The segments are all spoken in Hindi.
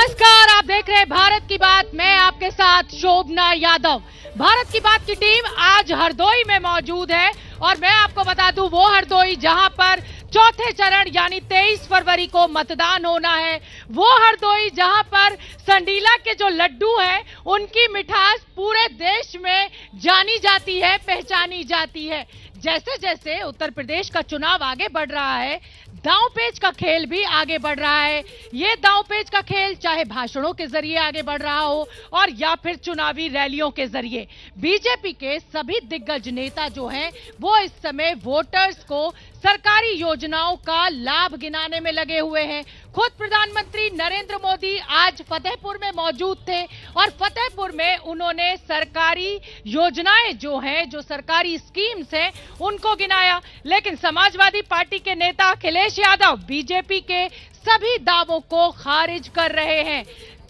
नमस्कार, आप देख रहे हैं भारत की बात। मैं आपके साथ शोभना यादव। भारत की बात की टीम आज हरदोई में मौजूद है और मैं आपको बता दूं वो हरदोई जहां पर चौथे चरण यानी 23 फरवरी को मतदान होना है, वो हरदोई जहां पर संडीला के जो लड्डू हैं उनकी मिठास पूरे देश में जानी जाती है, पहचानी जाती है। जैसे जैसे उत्तर प्रदेश का चुनाव आगे बढ़ रहा है, दांव पेच का खेल भी आगे बढ़ रहा है। ये दांव पेच का खेल चाहे भाषणों के जरिए आगे बढ़ रहा हो और या फिर चुनावी रैलियों के जरिए। बीजेपी के सभी दिग्गज नेता जो हैं वो इस समय वोटर्स को सरकारी योजनाओं का लाभ गिनाने में लगे हुए हैं। खुद प्रधानमंत्री नरेंद्र मोदी आज फतेहपुर में मौजूद थे और फतेहपुर में उन्होंने सरकारी योजनाएं जो हैं, जो सरकारी स्कीम्स हैं, उनको गिनाया। लेकिन समाजवादी पार्टी के नेता अखिलेश यादव बीजेपी के सभी दावों को खारिज कर रहे हैं।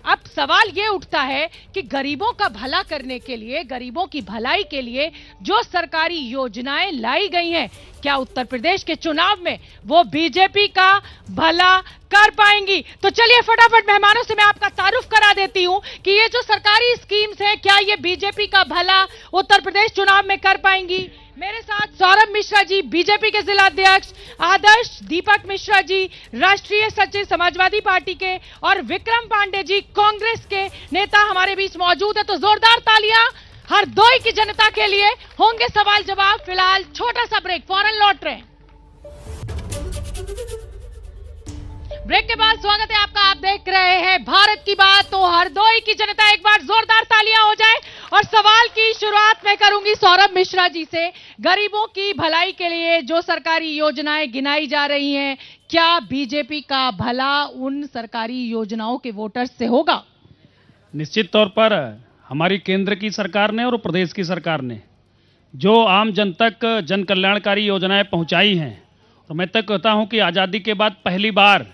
अब सवाल ये उठता है कि गरीबों का भला करने के लिए, गरीबों की भलाई के लिए जो सरकारी योजनाएं लाई गई हैं, क्या उत्तर प्रदेश के चुनाव में वो बीजेपी का भला कर पाएंगी? तो चलिए फटाफट मेहमानों से मैं आपका तारुफ करा देती हूं कि ये जो सरकारी स्कीम्स हैं, क्या ये बीजेपी का भला उत्तर प्रदेश चुनाव में कर पाएंगी? मेरे साथ सौरभ मिश्रा जी बीजेपी के जिला अध्यक्ष, आदर्श दीपक मिश्रा जी राष्ट्रीय सचिव समाजवादी पार्टी के और विक्रम पांडे जी कांग्रेस के नेता हमारे बीच मौजूद है। तो जोरदार तालियां हरदोई की जनता के लिए। होंगे सवाल जवाब। फिलहाल छोटा सा ब्रेक, फौरन लौट रहे हैं। ब्रेक के बाद स्वागत है आपका। आप देख रहे हैं भारत की बात। तो हरदोई की जनता, एक बार जोरदार तालियां हो जाए। और सवाल की शुरुआत मैं करूंगी सौरभ मिश्रा जी से। गरीबों की भलाई के लिए जो सरकारी योजनाएं गिनाई जा रही हैं, क्या बीजेपी का भला उन सरकारी योजनाओं के वोटर्स से होगा? निश्चित तौर पर हमारी केंद्र की सरकार ने और प्रदेश की सरकार ने जो आम जन तक जन कल्याणकारी योजनाएं पहुंचाई हैं, और मैं तक कहता हूं कि आज़ादी के बाद पहली बार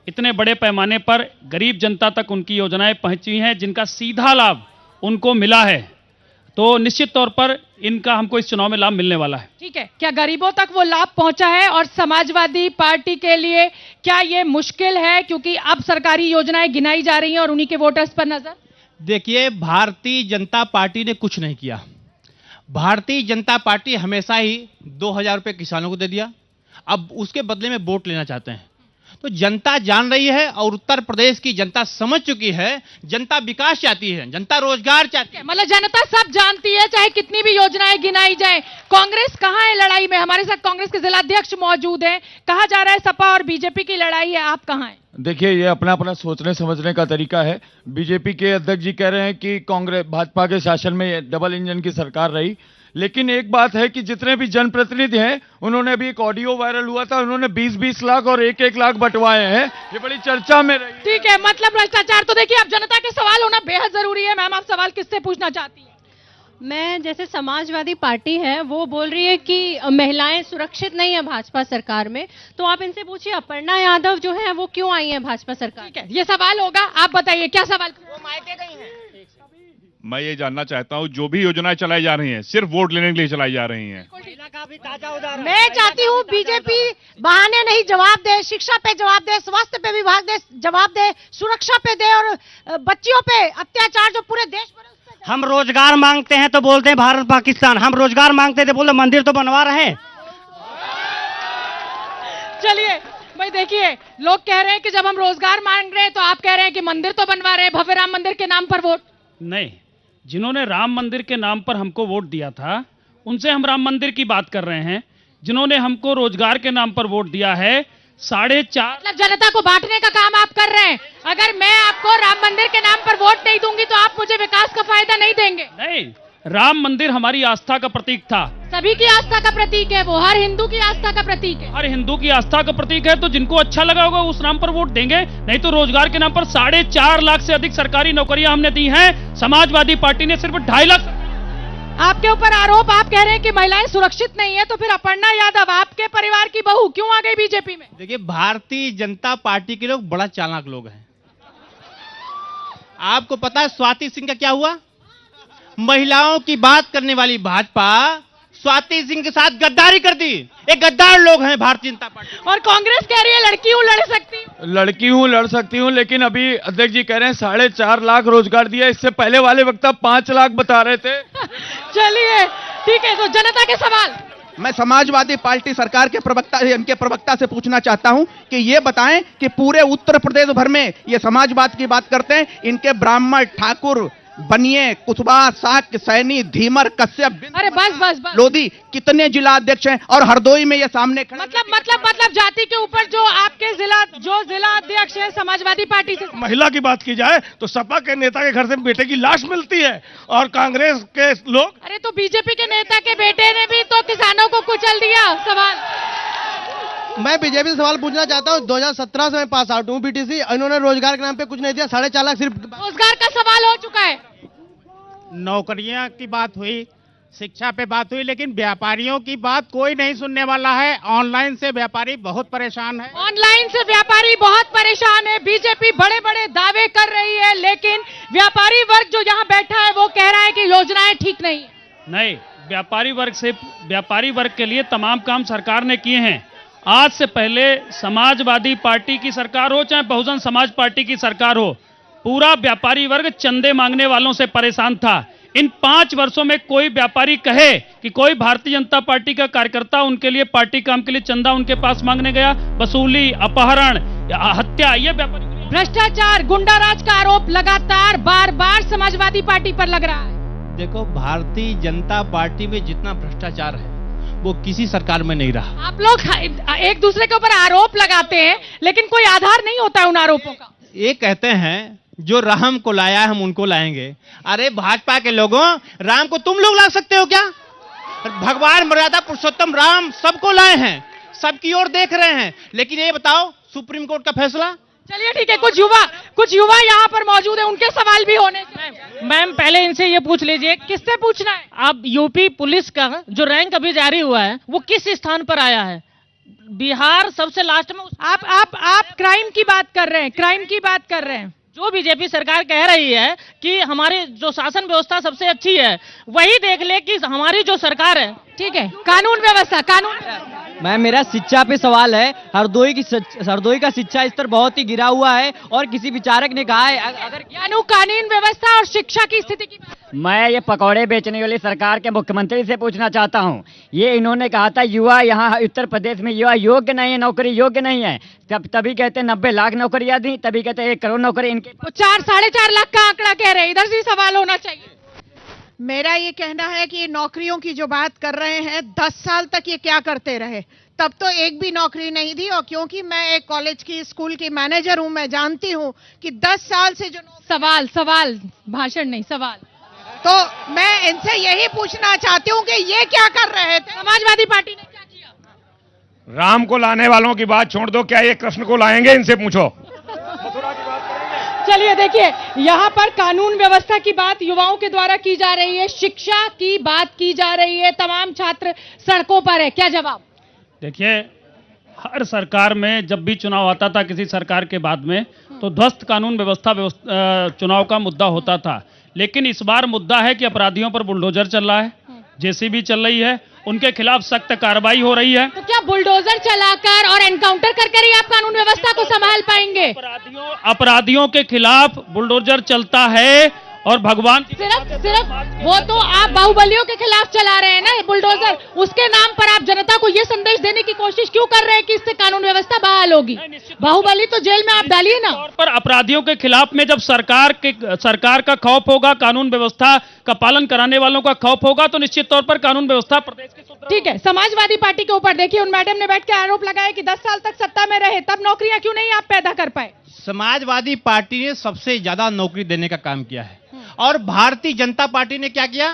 इतने बड़े पैमाने पर गरीब जनता तक उनकी योजनाएं पहुंची हैं जिनका सीधा लाभ उनको मिला है। तो निश्चित तौर पर इनका हमको इस चुनाव में लाभ मिलने वाला है। ठीक है, क्या गरीबों तक वो लाभ पहुंचा है? और समाजवादी पार्टी के लिए क्या ये मुश्किल है क्योंकि अब सरकारी योजनाएं गिनाई जा रही हैं और उन्हीं के वोटर्स पर नजर? देखिए, भारतीय जनता पार्टी ने कुछ नहीं किया। भारतीय जनता पार्टी हमेशा ही 2000 रुपये किसानों को दे दिया, अब उसके बदले में वोट लेना चाहते हैं। तो जनता जान रही है और उत्तर प्रदेश की जनता समझ चुकी है, जनता विकास चाहती है, जनता रोजगार चाहती है। मतलब जनता सब जानती है, चाहे कितनी भी योजनाएं गिनाई जाए। कांग्रेस कहां है लड़ाई में? हमारे साथ कांग्रेस के जिला अध्यक्ष मौजूद हैं। कहा जा रहा है सपा और बीजेपी की लड़ाई है, आप कहां हैं? देखिए, ये अपना अपना सोचने समझने का तरीका है। बीजेपी के अध्यक्ष जी कह रहे हैं कि कांग्रेस भाजपा के शासन में डबल इंजन की सरकार रही, लेकिन एक बात है कि जितने भी जनप्रतिनिधि हैं उन्होंने अभी एक ऑडियो वायरल हुआ था, उन्होंने 20-20 लाख और 1-1 लाख बंटवाए हैं। ये बड़ी चर्चा में रही। ठीक है, मतलब भ्रष्टाचार। तो देखिए, अब जनता के सवाल होना बेहद जरूरी है। मैम, आप सवाल किससे पूछना चाहती हैं? मैं, जैसे समाजवादी पार्टी है वो बोल रही है कि महिलाएं सुरक्षित नहीं है भाजपा सरकार में, तो आप इनसे पूछिए अपर्णा यादव जो है वो क्यों आई है भाजपा सरकार? ठीक है, ये सवाल होगा, आप बताइए क्या सवाल? मैं ये जानना चाहता हूँ, जो भी योजनाएं चलाई जा रही हैं सिर्फ वोट लेने के लिए चलाई जा रही हैं। मैं चाहती हूँ बीजेपी बहाने नहीं जवाब दे, शिक्षा पे जवाब दे, स्वास्थ्य पे विभाग दे जवाब दे, सुरक्षा पे दे और बच्चियों पे अत्याचार जो पूरे देश पर। हम रोजगार मांगते हैं तो बोलते हैं भारत पाकिस्तान, हम रोजगार मांगते थे बोलते मंदिर तो बनवा रहे हैं। चलिए भाई, देखिए, लोग कह रहे हैं कि जब हम रोजगार मांग रहे हैं तो आप कह रहे हैं कि मंदिर तो बनवा रहे हैं। भव्य राम मंदिर के नाम पर वोट नहीं, जिन्होंने राम मंदिर के नाम पर हमको वोट दिया था उनसे हम राम मंदिर की बात कर रहे हैं। जिन्होंने हमको रोजगार के नाम पर वोट दिया है 4.5 मतलब जनता को बांटने का काम आप कर रहे हैं। अगर मैं आपको राम मंदिर के नाम पर वोट नहीं दूंगी तो आप मुझे विकास का फायदा नहीं देंगे? नहीं, राम मंदिर हमारी आस्था का प्रतीक था। सभी की आस्था का प्रतीक है वो, हर हिंदू की आस्था का प्रतीक है। हर हिंदू की आस्था का प्रतीक है, तो जिनको अच्छा लगा होगा उस नाम पर वोट देंगे। नहीं तो रोजगार के नाम पर 4.5 लाख से अधिक सरकारी नौकरियां हमने दी हैं, समाजवादी पार्टी ने सिर्फ 2.5 लाख। आपके ऊपर आरोप, आप कह रहे हैं कि महिलाएं सुरक्षित नहीं है, तो फिर अपर्णा यादव आपके परिवार की बहू क्यों आ गई बीजेपी में? देखिए, भारतीय जनता पार्टी के लोग बड़ा चालाक लोग हैं। आपको पता है स्वाति सिंह का क्या हुआ? महिलाओं की बात करने वाली भाजपा स्वाति सिंह के साथ गद्दारी कर दी। ये गद्दार लोग हैं भारतीय जनता पार्टी। और कांग्रेस कह रही है लड़की हूं लड़ सकती हूं। लड़की हूं लड़ सकती हूं, लेकिन अभी अध्यक्ष जी कह रहे हैं 4.5 लाख रोजगार दिया। इससे पहले वाले वक्ता 5 लाख बता रहे थे। चलिए ठीक है, तो जनता के सवाल। मैं समाजवादी पार्टी सरकार के इनके प्रवक्ता से पूछना चाहता हूं कि ये बताएं कि पूरे उत्तर प्रदेश भर में ये समाजवाद की बात करते हैं, इनके ब्राह्मण, ठाकुर, बनिए, कुशवाहा, शाक्य, सैनी, धीमर, कश्यप, अरे बस लोधी कितने जिला अध्यक्ष हैं और हरदोई में ये सामने खड़े। मतलब जाति के ऊपर जो आपके जिला अध्यक्ष है समाजवादी पार्टी से। महिला की बात की जाए तो सपा के नेता के घर से बेटे की लाश मिलती है और कांग्रेस के लोग। अरे तो बीजेपी के नेता के बेटे ने भी तो किसानों को कुचल दिया। सवाल मैं बीजेपी से सवाल पूछना चाहता हूँ। 2017 से मैं पास आउट हूँ बीटीसी, इन्होंने रोजगार के नाम पे कुछ नहीं दिया। 4.5 लाख सिर्फ रोजगार का सवाल हो चुका है। नौकरियां की बात हुई, शिक्षा पे बात हुई, लेकिन व्यापारियों की बात कोई नहीं सुनने वाला है। ऑनलाइन से व्यापारी बहुत परेशान है। ऑनलाइन से व्यापारी बहुत परेशान है। बीजेपी बड़े बड़े दावे कर रही है, लेकिन व्यापारी वर्ग जो यहाँ बैठा है वो कह रहा है कि योजनाएं ठीक नहीं है। नहीं, व्यापारी वर्ग के लिए तमाम काम सरकार ने किए हैं। आज से पहले समाजवादी पार्टी की सरकार हो चाहे बहुजन समाज पार्टी की सरकार हो, पूरा व्यापारी वर्ग चंदे मांगने वालों से परेशान था। इन 5 वर्षों में कोई व्यापारी कहे कि कोई भारतीय जनता पार्टी का कार्यकर्ता उनके लिए पार्टी काम के लिए चंदा उनके पास मांगने गया? वसूली, अपहरण, हत्या, ये व्यापारी। भ्रष्टाचार, गुंडाराज का आरोप लगातार बार समाजवादी पार्टी पर लग रहा है। देखो, भारतीय जनता पार्टी में जितना भ्रष्टाचार है वो किसी सरकार में नहीं रहा। आप लोग एक दूसरे के ऊपर आरोप लगाते हैं, लेकिन कोई आधार नहीं होता है उन आरोपों का। ये कहते हैं जो राम को लाया हम उनको लाएंगे। अरे भाजपा के लोगों, राम को तुम लोग ला सकते हो क्या? भगवान मर्यादा पुरुषोत्तम राम सबको लाए हैं, सबकी ओर देख रहे हैं। लेकिन ये बताओ, सुप्रीम कोर्ट का फैसला। चलिए ठीक है, कुछ युवा यहाँ पर मौजूद है, उनके सवाल भी होने चाहिए। मैम पहले इनसे ये पूछ लीजिए, किससे पूछना है? अब यूपी पुलिस का जो रैंक अभी जारी हुआ है वो किस स्थान पर आया है? बिहार सबसे लास्ट में। आप क्राइम की बात कर रहे हैं, क्राइम की बात कर रहे हैं। जो बीजेपी सरकार कह रही है कि हमारी जो शासन व्यवस्था सबसे अच्छी है, वही देख ले कि हमारी जो सरकार है। ठीक है, कानून व्यवस्था। मैम मेरा शिक्षा पे सवाल है। हरदोई का शिक्षा स्तर बहुत ही गिरा हुआ है और किसी विचारक ने कहा है अगर कानून व्यवस्था और शिक्षा की स्थिति की। मैं ये पकौड़े बेचने वाली सरकार के मुख्यमंत्री से पूछना चाहता हूँ। ये इन्होंने कहा था युवा यहाँ उत्तर प्रदेश में युवा योग्य नहीं है, नौकरी योग्य नहीं है। तभी कहते 90 लाख नौकरियां दी, तभी कहते 1 करोड़ नौकरी। इनके 4-4.5 लाख का आंकड़ा कह रहे हैं, इधर से सवाल होना चाहिए। मेरा ये कहना है कि नौकरियों की जो बात कर रहे हैं, 10 साल तक ये क्या करते रहे? तब तो एक भी नौकरी नहीं दी। और क्योंकि मैं एक कॉलेज की स्कूल की मैनेजर हूं, मैं जानती हूं कि 10 साल से जो सवाल भाषण नहीं, सवाल। तो मैं इनसे यही पूछना चाहती हूं कि ये क्या कर रहे थे? समाजवादी पार्टी ने क्या किया? राम को लाने वालों की बात छोड़ दो, क्या ये कृष्ण को लाएंगे? इनसे पूछो। चलिए देखिए, यहाँ पर कानून व्यवस्था की बात युवाओं के द्वारा की जा रही है, शिक्षा की बात की जा रही है, तमाम छात्र सड़कों पर है। क्या जवाब? देखिए, हर सरकार में जब भी चुनाव आता था किसी सरकार के बाद में, तो ध्वस्त कानून व्यवस्था चुनाव का मुद्दा होता था। लेकिन इस बार मुद्दा है कि अपराधियों पर बुलडोजर चल रहा है, जेसीबी चल रही है, उनके खिलाफ सख्त कार्रवाई हो रही है। तो क्या बुलडोजर चलाकर और एनकाउंटर करके ही आप कानून व्यवस्था को संभाल पाएंगे? अपराधियों के खिलाफ बुलडोजर चलता है और भगवान सिर्फ वो तो आप बाहुबलियों के खिलाफ चला रहे हैं ना बुलडोजर, उसके नाम पर आप जनता को ये संदेश देने की कोशिश क्यों कर रहे हैं कि इससे कानून व्यवस्था बहाल होगी? बाहुबली तो जेल में आप डालिए ना। पर अपराधियों के खिलाफ में जब सरकार का खौफ होगा, कानून व्यवस्था का पालन कराने वालों का खौफ होगा, तो निश्चित तौर पर कानून व्यवस्था प्रदेश की। ठीक है, समाजवादी पार्टी के ऊपर देखिए, उन मैडम ने बैठ के आरोप लगाया कि 10 साल तक सत्ता में रहे, तब नौकरियां क्यों नहीं आप पैदा कर पाए? समाजवादी पार्टी ने सबसे ज्यादा नौकरी देने का काम किया है। और भारतीय जनता पार्टी ने क्या किया?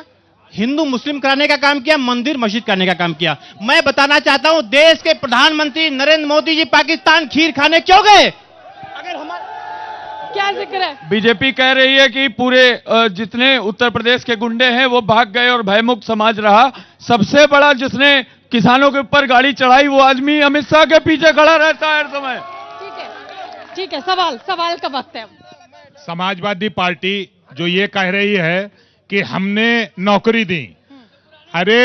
हिंदू मुस्लिम कराने का काम किया, मंदिर मस्जिद करने का काम किया। मैं बताना चाहता हूं, देश के प्रधानमंत्री नरेंद्र मोदी जी पाकिस्तान खीर खाने क्यों गए? अगर हमारा क्या जिक्र है? बीजेपी कह रही है कि पूरे जितने उत्तर प्रदेश के गुंडे हैं वो भाग गए और भयमुक्त समाज रहा। सबसे बड़ा जिसने किसानों के ऊपर गाड़ी चढ़ाई वो आदमी अमित शाह के पीछे खड़ा रहता है हर समय। ठीक है, सवाल का वक्त है। समाजवादी पार्टी जो ये कह रही है कि हमने नौकरी दी, अरे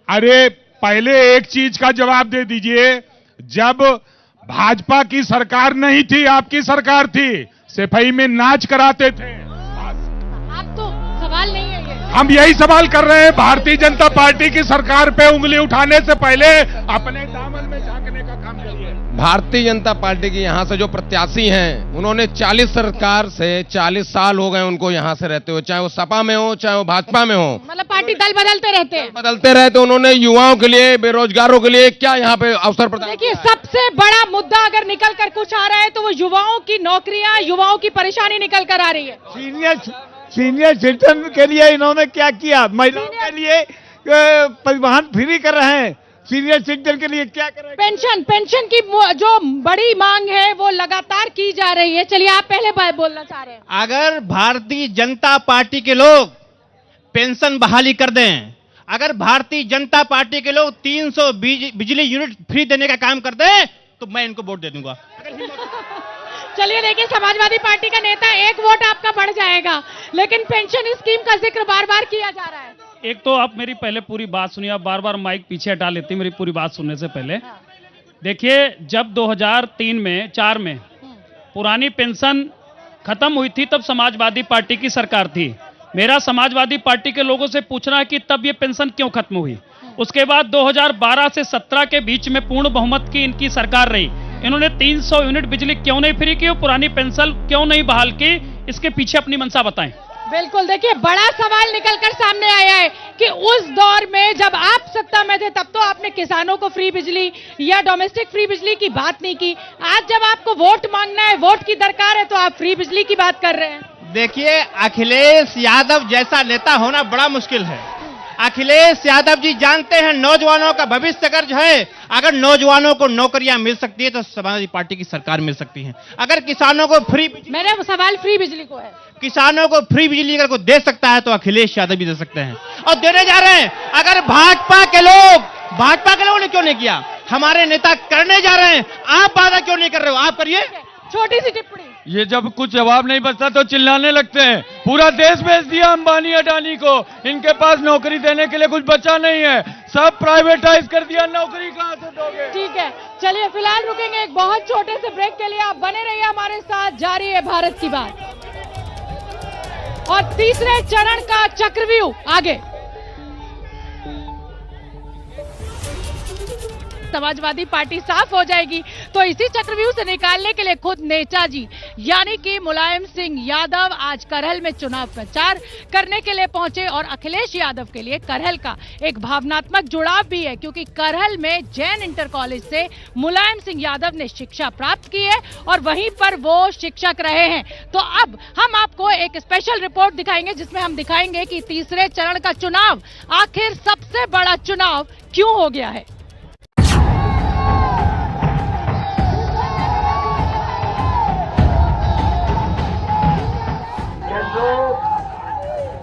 अरे पहले एक चीज का जवाब दे दीजिए, जब भाजपा की सरकार नहीं थी, आपकी सरकार थी, सफाई में नाच कराते थे। आप तो सवाल नहीं है ये। हम यही सवाल कर रहे हैं, भारतीय जनता पार्टी की सरकार पे उंगली उठाने से पहले अपने दामन में झांकने का काम करिए। भारतीय जनता पार्टी की यहाँ से जो प्रत्याशी हैं, उन्होंने 40 सरकार से 40 साल हो गए उनको यहाँ से रहते हुए, चाहे वो सपा में हो चाहे वो भाजपा में हो, मतलब पार्टी दल बदलते रहते हैं। बदलते रहे। तो उन्होंने युवाओं के लिए, बेरोजगारों के लिए क्या यहाँ पे अवसर प्रदान? देखिए, सबसे बड़ा मुद्दा अगर निकल कर कुछ आ रहा है तो वो युवाओं की नौकरियां, युवाओं की परेशानी निकल कर आ रही है। सीनियर सिटीजन के लिए इन्होंने क्या किया? महिलाओं के लिए परिवहन फ्री कर रहे हैं, सीनियर सिटीजन के लिए क्या कर रहे हैं? पेंशन की जो बड़ी मांग है वो लगातार की जा रही है। चलिए, आप पहले बोलना चाह रहे हैं। अगर भारतीय जनता पार्टी के लोग पेंशन बहाली कर दें, अगर भारतीय जनता पार्टी के लोग 300 बिजली यूनिट फ्री देने का काम कर दें, तो मैं इनको वोट दे दूंगा। चलिए, देखिए, समाजवादी पार्टी का नेता, एक वोट आपका बढ़ जाएगा, लेकिन पेंशन स्कीम का जिक्र बार बार किया जा रहा है। एक तो आप मेरी पहले पूरी बात सुनिए, आप बार बार माइक पीछे हटा लेती मेरी पूरी बात सुनने से पहले। देखिए, जब 2003 में 4 में पुरानी पेंशन खत्म हुई थी, तब समाजवादी पार्टी की सरकार थी। मेरा समाजवादी पार्टी के लोगों से पूछना है कि तब ये पेंशन क्यों खत्म हुई। उसके बाद 2012 से 17 के बीच में पूर्ण बहुमत की इनकी सरकार रही। इन्होंने 300 यूनिट बिजली क्यों नहीं फ्री की और पुरानी पेंशन क्यों नहीं बहाल की? इसके पीछे अपनी मंशा बताएं। बिल्कुल, देखिए, बड़ा सवाल निकलकर सामने आया है कि उस दौर में जब आप सत्ता में थे, तब तो आपने किसानों को फ्री बिजली या डोमेस्टिक फ्री बिजली की बात नहीं की। आज जब आपको वोट मांगना है, वोट की दरकार है, तो आप फ्री बिजली की बात कर रहे हैं। देखिए, अखिलेश यादव जैसा नेता होना बड़ा मुश्किल है। अखिलेश यादव जी जानते हैं नौजवानों का भविष्य अगर जो है, अगर नौजवानों को नौकरियां मिल सकती है तो समाजवादी पार्टी की सरकार मिल सकती है। अगर किसानों को फ्री, मेरा सवाल फ्री बिजली को है, किसानों को फ्री बिजली अगर कोई दे सकता है तो अखिलेश यादव भी दे सकते हैं और देने जा रहे हैं। अगर भाजपा के लोगों ने क्यों नहीं किया? हमारे नेता करने जा रहे हैं, आप वादा क्यों नहीं कर रहे हो? आप करिए। छोटी सी टिप्पणी, ये जब कुछ जवाब नहीं बचता तो चिल्लाने लगते हैं। पूरा देश बेच दिया अंबानी अडानी को, इनके पास नौकरी देने के लिए कुछ बचा नहीं है, सब प्राइवेटाइज कर दिया, नौकरी कहां से दोगे? ठीक है, चलिए, फिलहाल रुकेंगे एक बहुत छोटे से ब्रेक के लिए। आप बने रहिए हमारे साथ, जारी है भारत की बात और तीसरे चरण का चक्रव्यूह आगे। समाजवादी पार्टी साफ हो जाएगी तो इसी चक्रव्यूह से निकालने के लिए खुद नेताजी यानी कि मुलायम सिंह यादव आज करहल में चुनाव प्रचार करने के लिए पहुंचे। और अखिलेश यादव के लिए करहल का एक भावनात्मक जुड़ाव भी है, क्योंकि करहल में जैन इंटर कॉलेज से मुलायम सिंह यादव ने शिक्षा प्राप्त की है और वहीं पर वो शिक्षक रहे हैं। तो अब हम आपको एक स्पेशल रिपोर्ट दिखाएंगे, जिसमें हम दिखाएंगे कि तीसरे चरण का चुनाव आखिर सबसे बड़ा चुनाव क्यों हो गया है।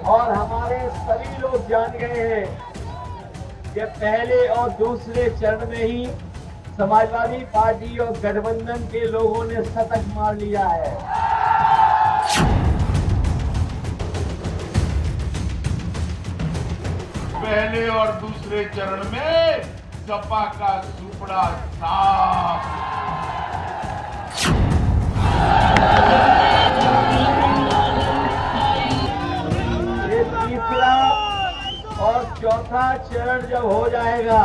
और हमारे सभी लोग जान गए हैं कि पहले और दूसरे चरण में ही समाजवादी पार्टी और गठबंधन के लोगों ने शतक मार लिया है। पहले और दूसरे चरण में सपा का सुपड़ा साफ। तीसरा और चौथा चरण जब हो जाएगा,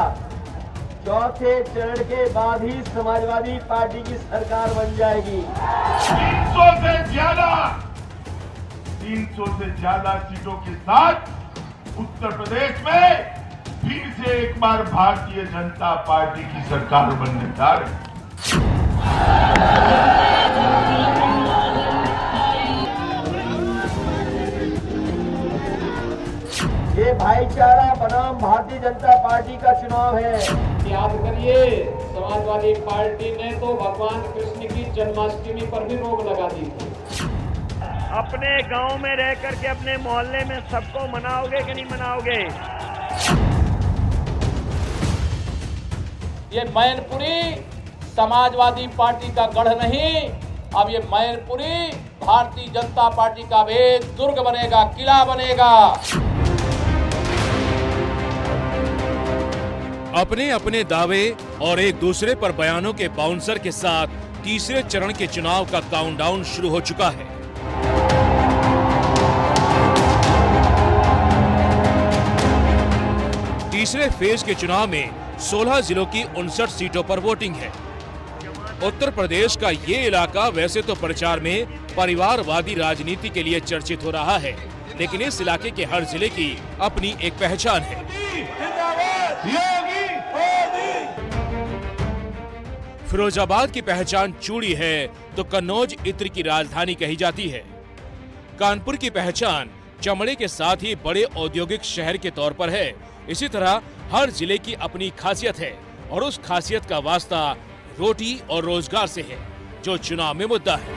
चौथे चरण के बाद ही समाजवादी पार्टी की सरकार बन जाएगी। 300 से ज्यादा सीटों के साथ उत्तर प्रदेश में फिर से एक बार भारतीय जनता पार्टी की सरकार बनने जा रही है। ये भाईचारा बनाम भारतीय जनता पार्टी का चुनाव है। याद करिए, समाजवादी पार्टी ने तो भगवान कृष्ण की जन्माष्टमी पर भी रोक लगा दी थी। अपने गांव में रह करके अपने मोहल्ले में सबको मनाओगे कि नहीं मनाओगे? ये मैनपुरी समाजवादी पार्टी का गढ़ नहीं, अब ये मैनपुरी भारतीय जनता पार्टी का भेद दुर्ग बनेगा, किला बनेगा। अपने अपने दावे और एक दूसरे पर बयानों के बाउंसर के साथ तीसरे चरण के चुनाव का काउंटडाउन शुरू हो चुका है। तीसरे फेज के चुनाव में 16 जिलों की 59 सीटों पर वोटिंग है। उत्तर प्रदेश का ये इलाका वैसे तो प्रचार में परिवारवादी राजनीति के लिए चर्चित हो रहा है, लेकिन इस इलाके के हर जिले की अपनी एक पहचान है। फिरोजाबाद की पहचान चूड़ी है तो कन्नौज इत्र की राजधानी कही जाती है। कानपुर की पहचान चमड़े के साथ ही बड़े औद्योगिक शहर के तौर पर है। इसी तरह हर जिले की अपनी खासियत है और उस खासियत का वास्ता रोटी और रोजगार से है, जो चुनाव में मुद्दा है।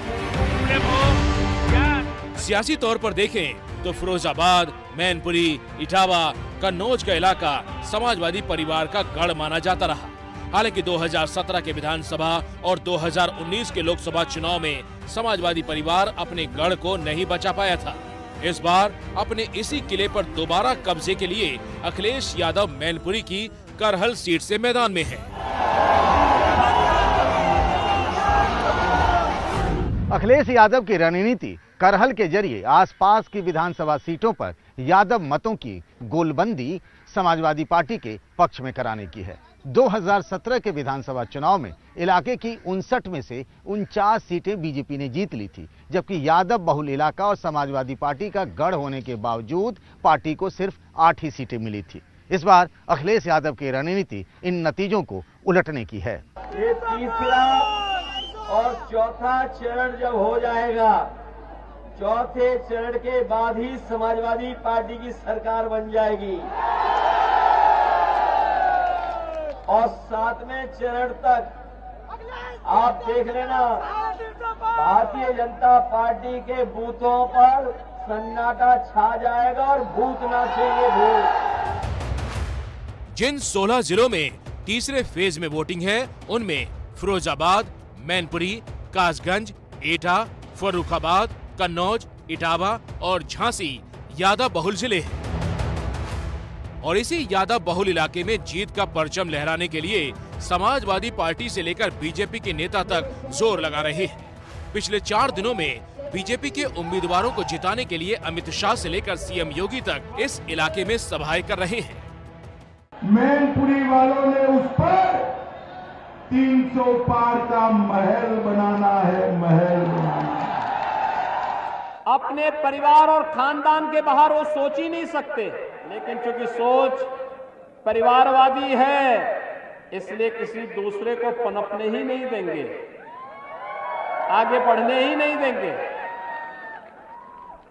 सियासी तौर पर देखें तो फिरोजाबाद, मैनपुरी, इटावा, कन्नौज का इलाका समाजवादी परिवार का गढ़ माना जाता रहा। हालांकि 2017 के विधानसभा और 2019 के लोकसभा चुनाव में समाजवादी परिवार अपने गढ़ को नहीं बचा पाया था। इस बार अपने इसी किले पर दोबारा कब्जे के लिए अखिलेश यादव मैनपुरी की करहल सीट से मैदान में है। अखिलेश यादव की रणनीति करहल के जरिए आसपास की विधानसभा सीटों पर यादव मतों की गोलबंदी समाजवादी पार्टी के पक्ष में कराने की है। 2017 के विधानसभा चुनाव में इलाके की 59 में से 49 सीटें बीजेपी ने जीत ली थी, जबकि यादव बहुल इलाका और समाजवादी पार्टी का गढ़ होने के बावजूद पार्टी को सिर्फ 8 ही सीटें मिली थी। इस बार अखिलेश यादव की रणनीति इन नतीजों को उलटने की है। ये तीसरा और चौथा चरण जब हो जाएगा, चौथे चरण के बाद ही समाजवादी पार्टी की सरकार बन जाएगी और 7वें चरण तक आप देख लेना, भारतीय जनता पार्टी के बूथों पर सन्नाटा छा जाएगा और भूत नाचेंगे भूत। जिन 16 जिलों में तीसरे फेज में वोटिंग है, उनमें फिरोजाबाद, मैनपुरी, कासगंज, एटा, फर्रुखाबाद, कन्नौज, इटावा और झांसी यादव बहुल जिले हैं। और इसी यादव बहुल इलाके में जीत का परचम लहराने के लिए समाजवादी पार्टी से लेकर बीजेपी के नेता तक जोर लगा रहे हैं। पिछले 4 दिनों में बीजेपी के उम्मीदवारों को जिताने के लिए अमित शाह से लेकर सीएम योगी तक इस इलाके में सभाएं कर रहे हैं। मैनपुरी वालों ने उस पर 300 पार का महल बनाना है, महल बनाना है। अपने परिवार और खानदान के बाहर वो सोच ही नहीं सकते, लेकिन चूंकि सोच परिवारवादी है, इसलिए किसी दूसरे को पनपने ही नहीं देंगे, आगे बढ़ने ही नहीं देंगे।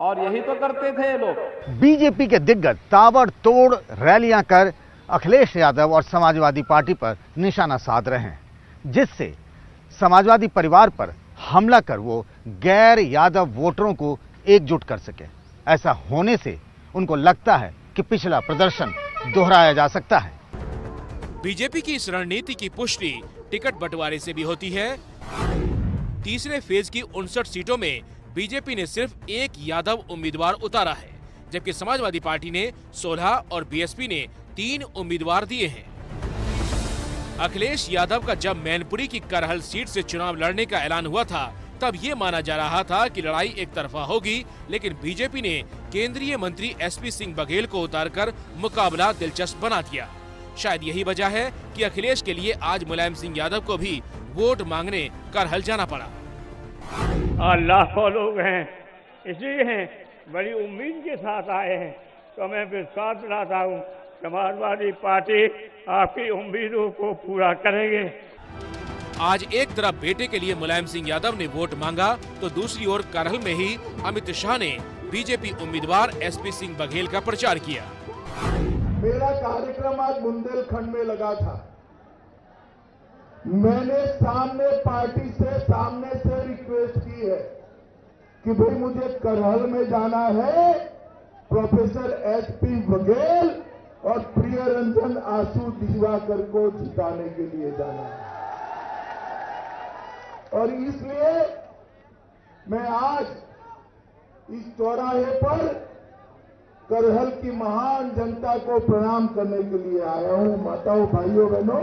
और यही तो करते थे लोग। बीजेपी के दिग्गज ताबड़तोड़ रैलियां कर अखिलेश यादव और समाजवादी पार्टी पर निशाना साध रहे हैं, जिससे समाजवादी परिवार पर हमला कर वो गैर यादव वोटरों को एकजुट कर सके। ऐसा होने से उनको लगता है कि पिछला प्रदर्शन दोहराया जा सकता है। बीजेपी की इस रणनीति की पुष्टि टिकट बंटवारे से भी होती है। तीसरे फेज की 59 सीटों में बीजेपी ने सिर्फ एक यादव उम्मीदवार उतारा है, जबकि समाजवादी पार्टी ने 16 और बीएसपी ने 3 उम्मीदवार दिए हैं। अखिलेश यादव का जब मैनपुरी की करहल सीट से चुनाव लड़ने का ऐलान हुआ था, तब ये माना जा रहा था कि लड़ाई एक तरफा होगी, लेकिन बीजेपी ने केंद्रीय मंत्री एसपी सिंह बघेल को उतारकर मुकाबला दिलचस्प बना दिया। शायद यही वजह है कि अखिलेश के लिए आज मुलायम सिंह यादव को भी वोट मांगने करहल जाना पड़ा। लाखों लोग हैं, इसलिए बड़ी उम्मीद के साथ आए हैं, तो मैं विश्वास दिलाता हूँ समाजवादी पार्टी आपकी उम्मीदों को पूरा करेंगे। आज एक तरफ बेटे के लिए मुलायम सिंह यादव ने वोट मांगा, तो दूसरी ओर करहल में ही अमित शाह ने बीजेपी उम्मीदवार एसपी सिंह बघेल का प्रचार किया। मेरा कार्यक्रम आज बुंदेलखंड में लगा था। मैंने पार्टी से सामने से रिक्वेस्ट की है कि भाई मुझे करहल में जाना है, प्रोफेसर एसपी बघेल और प्रिय रंजन आंसू दिवाकर को जिताने के लिए जाना है। और इसलिए मैं आज इस चौराहे पर करहल की महान जनता को प्रणाम करने के लिए आया हूं। माताओं, भाइयों, बहनों,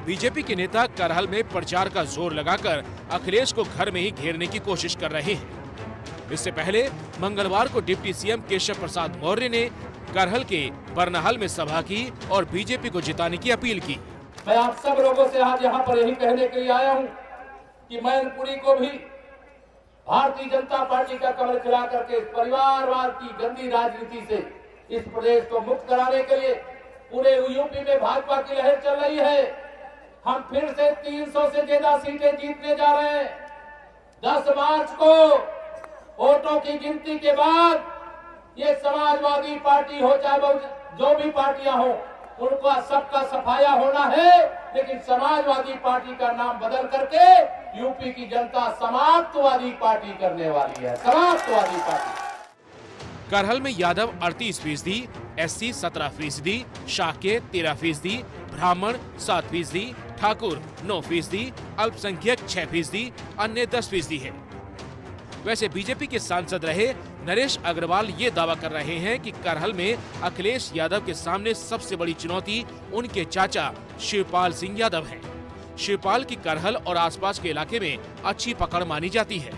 बीजेपी के नेता करहल में प्रचार का जोर लगाकर अखिलेश को घर में ही घेरने की कोशिश कर रहे हैं। इससे पहले मंगलवार को डिप्टी सीएम केशव प्रसाद मौर्य ने करहल के बरनाहल में सभा की और बीजेपी को जिताने की अपील की। मैं आप सब लोगों से आज यहाँ पर यही कहने के लिए आया हूँ कि मैनपुरी को भी भारतीय जनता पार्टी का कमल खिला करके इस परिवारवाद की गंदी राजनीति से इस प्रदेश को मुक्त कराने के लिए पूरे यूपी में भाजपा की लहर चल रही है। हम फिर से 300 से ज्यादा सीटें जीतने जा रहे हैं। 10 मार्च को वोटों की गिनती के बाद ये समाजवादी पार्टी हो चाहे जो भी पार्टियां हो, उनका सबका सफाया होना है, लेकिन समाजवादी पार्टी का नाम बदल करके यूपी की जनता समाजवादी पार्टी करने वाली है। समाजवादी पार्टी। करहल में यादव 38%, एससी 17%, शाक्य 13%, ब्राह्मण 7%, ठाकुर 9%, अल्पसंख्यक 6%, अन्य 10% है। वैसे बीजेपी के सांसद रहे नरेश अग्रवाल ये दावा कर रहे हैं कि करहल में अखिलेश यादव के सामने सबसे बड़ी चुनौती उनके चाचा शिवपाल सिंह यादव हैं। शिवपाल की करहल और आसपास के इलाके में अच्छी पकड़ मानी जाती है।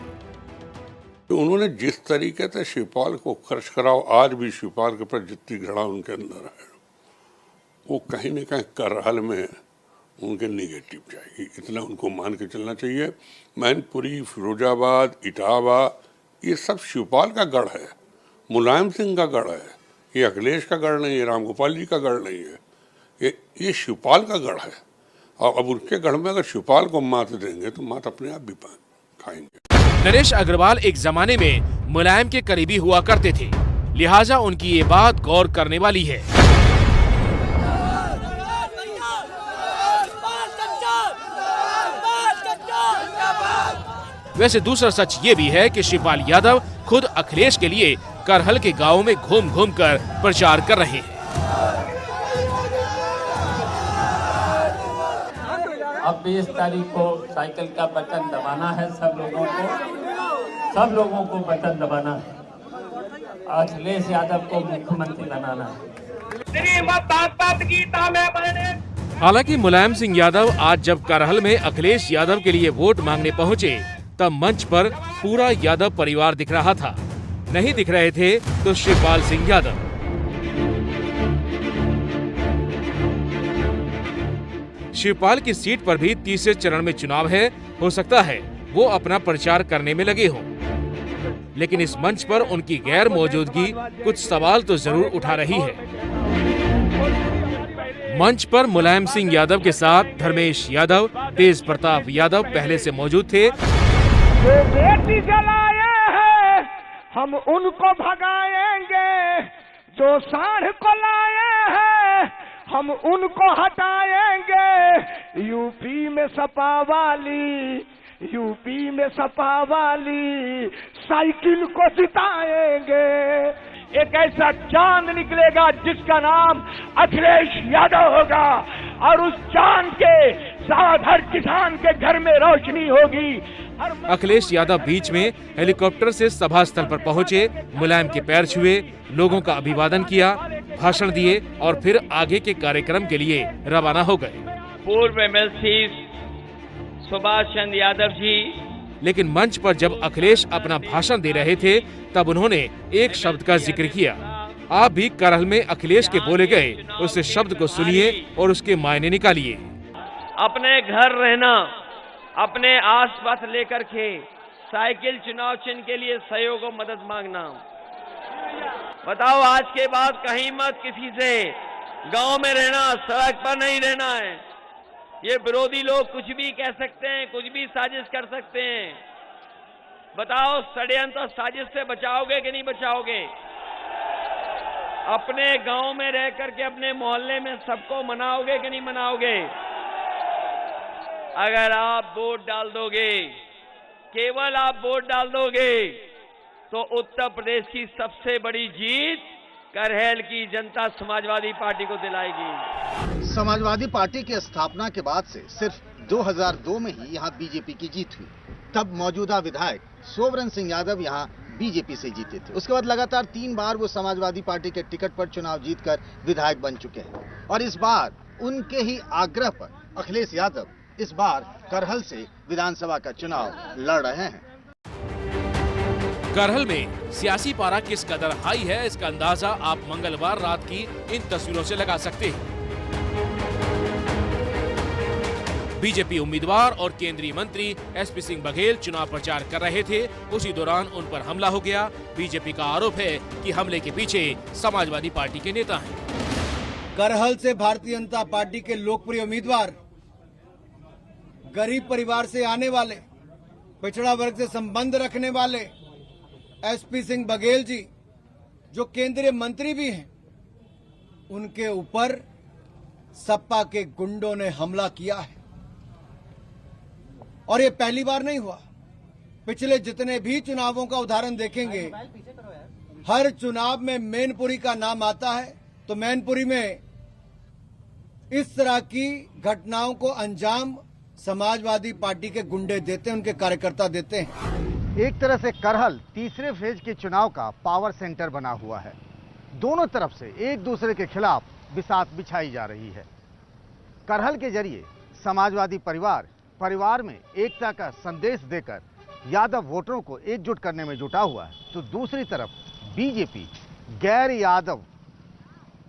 तो उन्होंने जिस तरीके से शिवपाल को खर्च कराओ, आज भी शिवपाल के ऊपर जितनी घड़ा उनके अंदर है वो कहीं न कहीं करहल में उनके निगेटिव जाएगी, इतना उनको मान के चलना चाहिए। मैनपुरी, फिरोजाबाद, इटावा, ये सब शिवपाल का गढ़ है, मुलायम सिंह का गढ़ है, ये अखिलेश का गढ़ नहीं है, रामगोपाल जी का गढ़ नहीं है, ये शिवपाल का गढ़ है। और अब उनके गढ़ में अगर शिवपाल को मात देंगे तो मात अपने आप भी खाएंगे। नरेश अग्रवाल एक जमाने में मुलायम के करीबी हुआ करते थे, लिहाजा उनकी ये बात गौर करने वाली है। वैसे दूसरा सच ये भी है कि शिवपाल यादव खुद अखिलेश के लिए करहल के गांवों में घूम घूम कर प्रचार कर रहे हैं। अब 20 तारीख को साइकिल का बटन दबाना है, सब लोगों को बटन दबाना है। अखिलेश यादव को मुख्यमंत्री बनाना है। हालांकि मुलायम सिंह यादव आज जब करहल में अखिलेश यादव के लिए वोट मांगने पहुंचे तब मंच पर पूरा यादव परिवार दिख रहा था, नहीं दिख रहे थे तो शिवपाल सिंह यादव। शिवपाल की सीट पर भी तीसरे चरण में चुनाव है, हो सकता है वो अपना प्रचार करने में लगे हों, लेकिन इस मंच पर उनकी गैर मौजूदगी कुछ सवाल तो जरूर उठा रही है। मंच पर मुलायम सिंह यादव के साथ धर्मेश यादव, तेज प्रताप यादव पहले से मौजूद थे। जो बेटी जलाए हैं हम उनको भगाएंगे, जो साढ़ को लाए हैं हम उनको हटाएंगे। यूपी में सपा वाली साइकिल को जिताएंगे। एक ऐसा चांद निकलेगा जिसका नाम अखिलेश यादव होगा और उस चांद के साथ हर किसान के घर में रोशनी होगी। अखिलेश यादव बीच में हेलीकॉप्टर से सभा स्थल पर पहुंचे, मुलायम के पैर छुए, लोगों का अभिवादन किया, भाषण दिए और फिर आगे के कार्यक्रम के लिए रवाना हो गए। पूर्व एमएलसी सुभाष चंद्र यादव जी। लेकिन मंच पर जब अखिलेश अपना भाषण दे रहे थे तब उन्होंने एक शब्द का जिक्र किया। आप भी करहल में अखिलेश के बोले गए उस शब्द को सुनिए और उसके मायने निकालिए। अपने घर रहना, अपने आसपास लेकर के साइकिल चुनाव चिन्ह के लिए सहयोग और मदद मांगना। बताओ आज के बाद कहीं मत किसी से गांव में रहना, सड़क पर नहीं रहना है। ये विरोधी लोग कुछ भी कह सकते हैं, कुछ भी साजिश कर सकते हैं। बताओ षड्यंत्र और साजिश से बचाओगे कि नहीं बचाओगे? अपने गांव में रह करके अपने मोहल्ले में सबको मनाओगे कि नहीं मनाओगे? अगर आप वोट डाल दोगे, केवल आप वोट डाल दोगे तो उत्तर प्रदेश की सबसे बड़ी जीत करहल की जनता समाजवादी पार्टी को दिलाएगी। समाजवादी पार्टी की स्थापना के बाद से सिर्फ 2002 में ही यहां बीजेपी की जीत हुई। तब मौजूदा विधायक सोवरन सिंह यादव यहां बीजेपी से जीते थे। उसके बाद लगातार 3 बार वो समाजवादी पार्टी के टिकट पर चुनाव जीतकर विधायक बन चुके हैं और इस बार उनके ही आग्रह पर अखिलेश यादव इस बार करहल से विधानसभा का चुनाव लड़ रहे हैं। करहल में सियासी पारा किस कदर हाई है, इसका अंदाजा आप मंगलवार रात की इन तस्वीरों से लगा सकते हैं। बीजेपी उम्मीदवार और केंद्रीय मंत्री एसपी सिंह बघेल चुनाव प्रचार कर रहे थे, उसी दौरान उन पर हमला हो गया। बीजेपी का आरोप है कि हमले के पीछे समाजवादी पार्टी के नेता हैं। करहल से भारतीय जनता पार्टी के लोकप्रिय उम्मीदवार, गरीब परिवार से आने वाले, पिछड़ा वर्ग से संबंध रखने वाले एसपी सिंह बघेल जी, जो केंद्रीय मंत्री भी हैं, उनके ऊपर सपा के गुंडों ने हमला किया है। और ये पहली बार नहीं हुआ। पिछले जितने भी चुनावों का उदाहरण देखेंगे, हर चुनाव में मैनपुरी का नाम आता है, तो मैनपुरी में इस तरह की घटनाओं को अंजाम समाजवादी पार्टी के गुंडे देते हैं, उनके कार्यकर्ता देते हैं। एक तरह से करहल तीसरे फेज के चुनाव का पावर सेंटर बना हुआ है। दोनों तरफ से एक दूसरे के खिलाफ बिसात बिछाई जा रही है। करहल के जरिए समाजवादी परिवार में एकता का संदेश देकर यादव वोटरों को एकजुट करने में जुटा हुआ है, तो दूसरी तरफ बीजेपी गैर यादव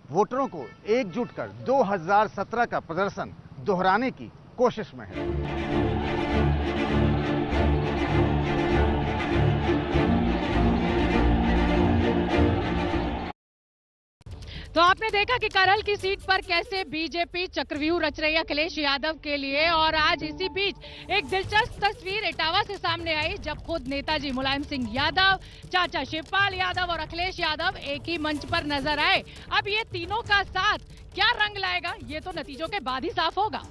वोटरों को एकजुट कर 2017 का प्रदर्शन दोहराने की कोशिश में है। तो आपने देखा कि करहल की सीट पर कैसे बीजेपी चक्रव्यूह रच रही है अखिलेश यादव के लिए। और आज इसी बीच एक दिलचस्प तस्वीर इटावा से सामने आई, जब खुद नेताजी मुलायम सिंह यादव, चाचा शिवपाल यादव और अखिलेश यादव एक ही मंच पर नजर आए। अब ये तीनों का साथ क्या रंग लाएगा, ये तो नतीजों के बाद ही साफ होगा।